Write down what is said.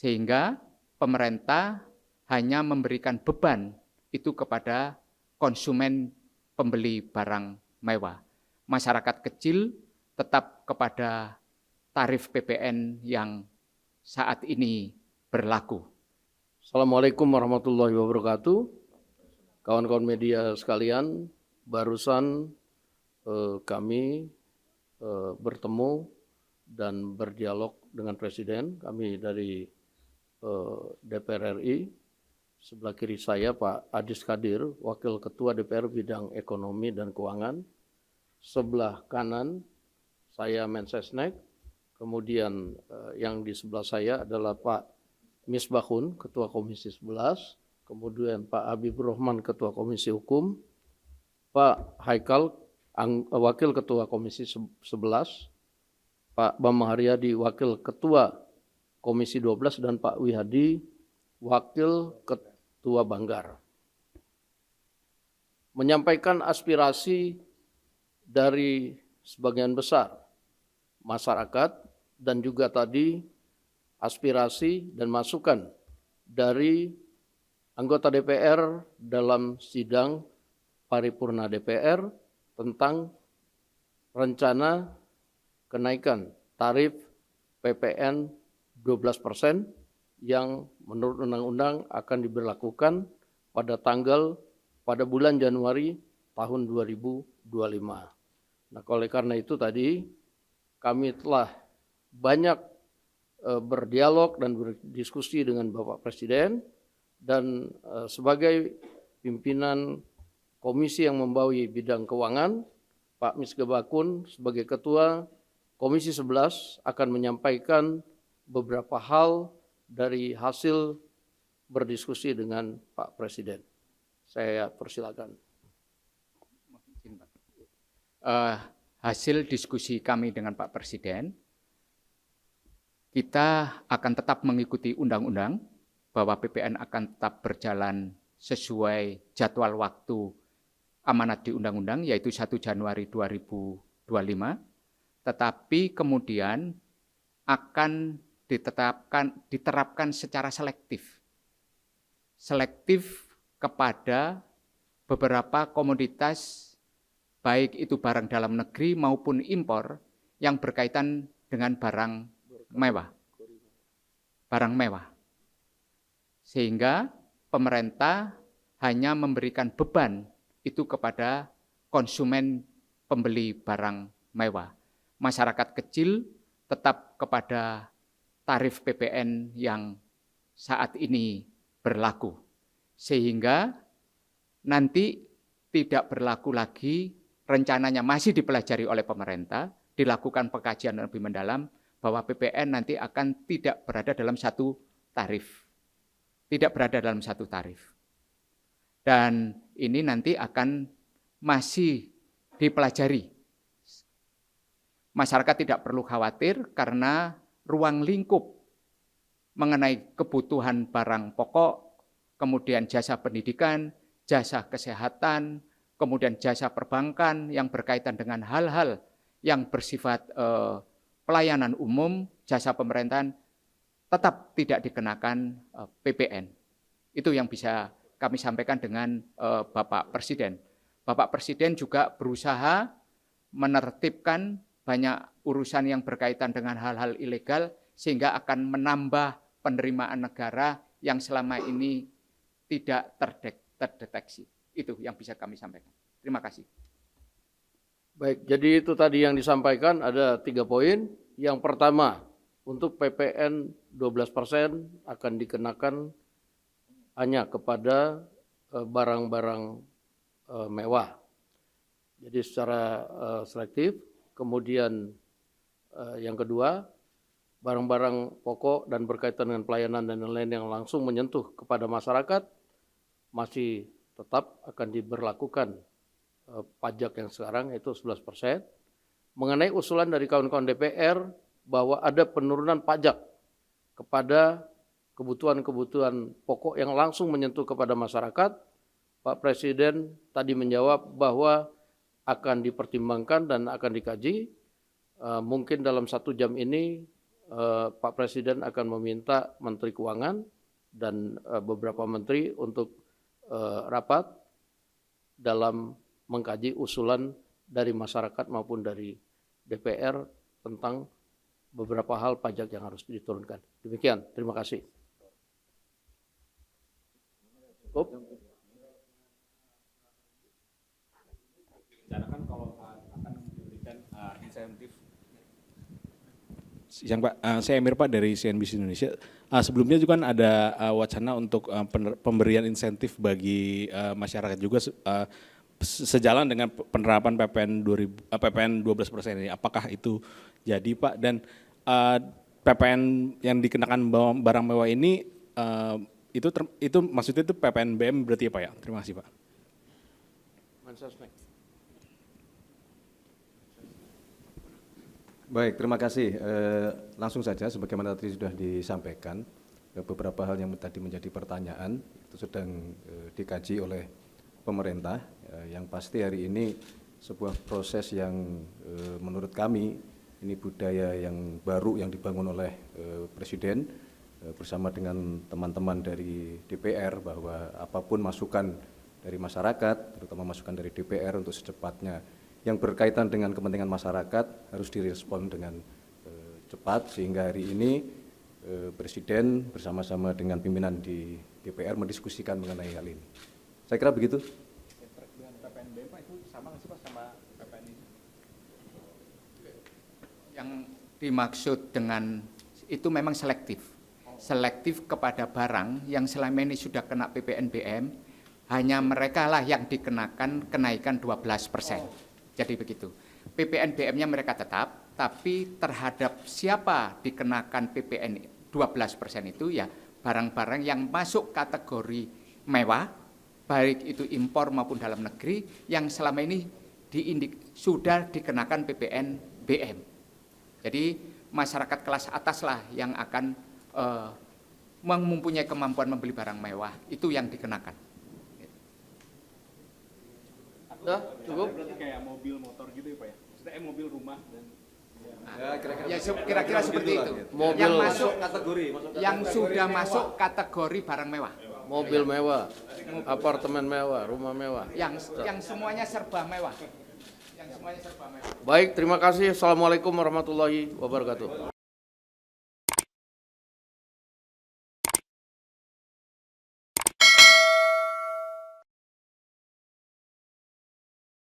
Sehingga pemerintah hanya memberikan beban itu kepada konsumen pembeli barang mewah. Masyarakat kecil tetap kepada tarif PPN yang saat ini berlaku. Assalamualaikum warahmatullahi wabarakatuh. Kawan-kawan media sekalian, barusan kami bertemu dan berdialog dengan Presiden. Kami dari DPR RI. Sebelah kiri saya Pak Adis Kadir, Wakil Ketua DPR bidang ekonomi dan keuangan. Sebelah kanan saya Mensesnek. Kemudian yang di sebelah saya adalah Pak Misbahun, Ketua Komisi 11. Kemudian Pak Habibur Rahman, Ketua Komisi Hukum. Pak Haikal, Wakil Ketua Komisi 11. Pak Bambang Haryadi, Wakil Ketua Komisi 12. Dan Pak Wihadi, Wakil Ketua Banggar. Menyampaikan aspirasi dari sebagian besar masyarakat dan juga tadi aspirasi dan masukan dari anggota DPR dalam sidang paripurna DPR tentang rencana kenaikan tarif PPN 12% yang menurut undang-undang akan diberlakukan pada bulan Januari tahun 2025. Nah, oleh karena itu tadi kami telah banyak berdialog dan berdiskusi dengan Bapak Presiden dan sebagai pimpinan komisi yang membawahi bidang keuangan, Pak Misbahun sebagai Ketua Komisi 11 akan menyampaikan beberapa hal dari hasil berdiskusi dengan Pak Presiden. Saya persilakan. Hasil diskusi kami dengan Pak Presiden, kita akan tetap mengikuti undang-undang bahwa PPN akan tetap berjalan sesuai jadwal waktu amanat di undang-undang, yaitu 1 Januari 2025, tetapi kemudian akan diterapkan secara selektif kepada beberapa komoditas, baik itu barang dalam negeri maupun impor yang berkaitan dengan barang mewah. Sehingga pemerintah hanya memberikan beban itu kepada konsumen pembeli barang mewah. Masyarakat kecil tetap kepada tarif PPN yang saat ini berlaku. Sehingga nanti tidak berlaku lagi, rencananya masih dipelajari oleh pemerintah, dilakukan pengkajian lebih mendalam bahwa PPN nanti akan tidak berada dalam satu tarif. Dan ini nanti akan masih dipelajari. Masyarakat tidak perlu khawatir karena ruang lingkup mengenai kebutuhan barang pokok, kemudian jasa pendidikan, jasa kesehatan, kemudian jasa perbankan yang berkaitan dengan hal-hal yang bersifat pelayanan umum, jasa pemerintahan, tetap tidak dikenakan PPN. Itu yang bisa kami sampaikan dengan Bapak Presiden. Bapak Presiden juga berusaha menertibkan banyak urusan yang berkaitan dengan hal-hal ilegal, sehingga akan menambah penerimaan negara yang selama ini tidak terdeteksi. Itu yang bisa kami sampaikan. Terima kasih. Baik, jadi itu tadi yang disampaikan ada 3 poin. Yang pertama, untuk PPN 12% akan dikenakan hanya kepada barang-barang mewah. Jadi secara selektif. Kemudian yang kedua, barang-barang pokok dan berkaitan dengan pelayanan dan lain-lain yang langsung menyentuh kepada masyarakat masih tetap akan diberlakukan pajak yang sekarang yaitu 11%. Mengenai usulan dari kawan-kawan DPR bahwa ada penurunan pajak kepada kebutuhan-kebutuhan pokok yang langsung menyentuh kepada masyarakat, Pak Presiden tadi menjawab bahwa akan dipertimbangkan dan akan dikaji. Mungkin dalam 1 jam ini Pak Presiden akan meminta Menteri Keuangan dan beberapa menteri untuk rapat dalam mengkaji usulan dari masyarakat maupun dari DPR tentang beberapa hal pajak yang harus diturunkan. Demikian, terima kasih. Bicarakan kalau akan diberikan insentif. Yang Pak, saya Emir Pak dari CNBC Indonesia. Sebelumnya juga kan ada wacana untuk pemberian insentif bagi masyarakat juga sejalan dengan penerapan PPN 12% ini. Apakah itu jadi Pak? Dan PPN yang dikenakan barang mewah ini itu maksudnya itu PPN BM berarti ya Pak ya? Terima kasih Pak. Baik, terima kasih. Langsung saja, sebagaimana tadi sudah disampaikan, beberapa hal yang tadi menjadi pertanyaan itu sedang dikaji oleh pemerintah. Yang pasti hari ini sebuah proses yang menurut kami ini budaya yang baru yang dibangun oleh Presiden bersama dengan teman-teman dari DPR, bahwa apapun masukan dari masyarakat, terutama masukan dari DPR untuk secepatnya yang berkaitan dengan kepentingan masyarakat harus direspon dengan cepat, sehingga hari ini Presiden bersama-sama dengan pimpinan di DPR mendiskusikan mengenai hal ini. Saya kira begitu. Dengan PPN BM Pak itu sama nggak sih Pak sama PPN ini? Yang dimaksud dengan itu memang selektif. Selektif kepada barang yang selama ini sudah kena PPN BM, hanya mereka lah yang dikenakan kenaikan 12%. Jadi begitu. PPN BM-nya mereka tetap, tapi terhadap siapa dikenakan PPN 12% itu ya barang-barang yang masuk kategori mewah, baik itu impor maupun dalam negeri, yang selama ini sudah dikenakan PPN BM. Jadi masyarakat kelas atas lah yang akan mempunyai kemampuan membeli barang mewah, itu yang dikenakan. Cukup? Berarti kayak mobil, motor gitu ya Pak ya? Maksudnya mobil, rumah dan Kira-kira seperti itu. Mobil Yang masuk kategori, yang sudah masuk kategori barang mewah. Mobil mewah, apartemen mewah, rumah mewah. Yang semuanya serba mewah. Yang semuanya serba mewah. Baik, terima kasih. Assalamualaikum warahmatullahi wabarakatuh.